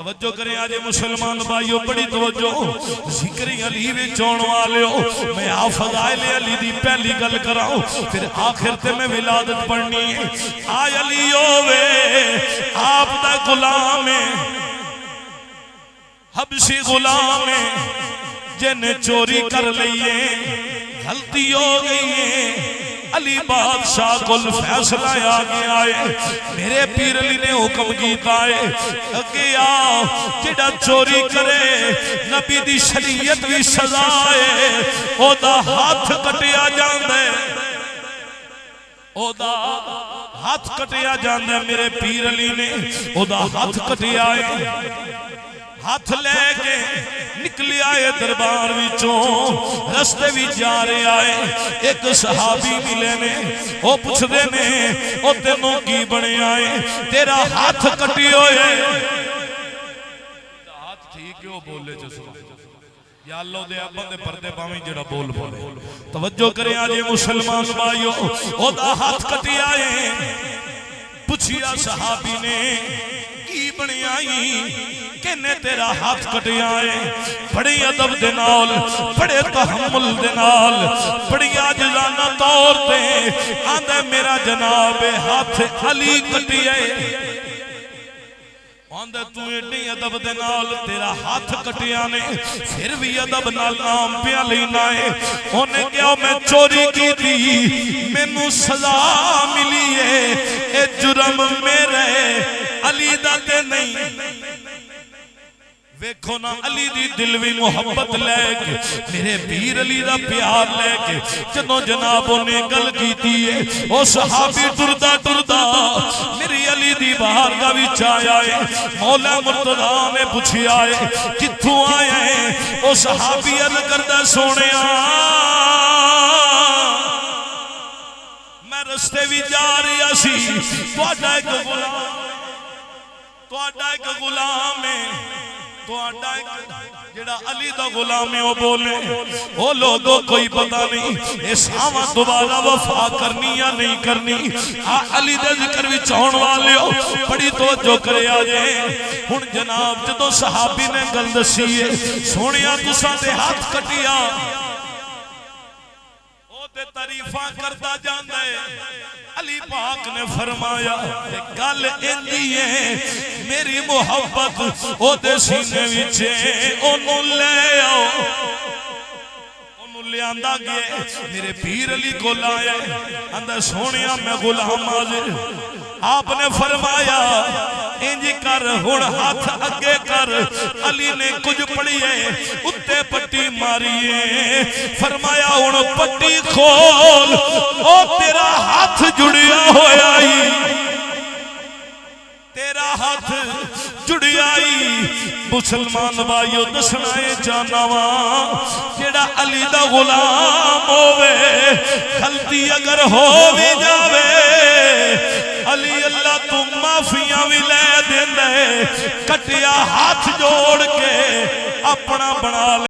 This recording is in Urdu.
توجہ کریں آج مسلمان بھائیو بڑی توجہ ذکر علی وچ آن والےو میں فضائل علی دی پہلی گل کراؤں پھر آخر تے میں ولادت پڑھنی ہے آئے علی ہووے آپ دا غلام ہے حبشی غلام ہے جن چوری کر لئیے غلطی ہو گئی ہے علی بادشاہ کل فیصلہ آگے آئے میرے پیر علی نے حکم کیتا ہے کہ آؤ جڑا چوری کرے نبی دی شریعت بھی سزا ہے او دا ہاتھ کٹیا جاندے او دا ہاتھ کٹیا جاندے میرے پیر علی نے او دا ہاتھ کٹیا ہے ہاتھ لے کے نکلی آئے دربار وچوں رستے بھی جا رہے آئے ایک صحابی ملے نے او پوچھ دے نے او تینوں کی بنے آئے تیرا ہاتھ کٹی ہوئے ہاتھ ٹھیک ہے وہ بولے جسو یا اللہ دے ابا دے پردے پاویں جڑا بول بولے توجہ کریں آج مسلمان بھائیو او دا ہاتھ کٹی آئے پوچھیا صحابی نے کی بنی آئی کہنے تیرا ہاتھ کٹی آئے بڑی ادب دے نال بڑے تحمل دے نال بڑی عاجزانہ طور تے آندے میرا جناب ہاتھ علی کٹی آئے آندے تو ایڈی ادب دے نال تیرا ہاتھ کٹیا نے پھر بھی ادب نال نام پیا لینا ہے انہیں کیا میں چوری کی تھی میں نو سزا ملی ہے اے جرم میرے علی دا تے نہیں ویکھو نا علی دی دلوی محبت لے کے میرے پیر علی دا پیار لے کے جنوں جنابوں نے گل کیتی ہے او صحابی ٹردا ٹردا میری علی دی بارگاہ وچ آیا ہے مولا مرتضیٰ نے پوچھیا ہے کتھوں آیا ہے او صحابی عرض کردا سونیا میں رستے وچ جا رہا سی تہاڈا ایک غلام ہے جڑا علی دا غلام ہے وہ بولے وہ لوگوں کوئی پتہ نہیں اس آماں دوبارہ وفا کرنی یا نہیں کرنی علی دے ذکر بھی چاہن والے ہو بڑی توجہ کرے آجے ہن جناب جدو صحابی نے گل دسی ہے سونیا تساں دے ہاتھ کٹیا او تے تعریفاں کرتا جاندا ہے علی پاک نے فرمایا گل اندی ہے میری محبت او دے سینے وچے اونوں لے آؤ اونوں لے آندا گیا میرے پیر علی کو لایا اندر سونیا میں غلام حاضر آپ نے فرمایا انج کر ہن ہاتھ اگے کر علی نے کچھ پڑھیے اتے پٹی ماریے فرمایا ہن پٹی کھول او تیرا ہاتھ جڑیا ہویا ہی تیرا ہاتھ جڑیا ہی مسلمان بھائیو دسنا ہے جانا وا جڑا علی دا غلام ہووے غلطی اگر ہو بھی جاوے علی اللہ تو معافیاں بھی لے دے کٹیا ہاتھ جوڑ کے اپنا بنا لے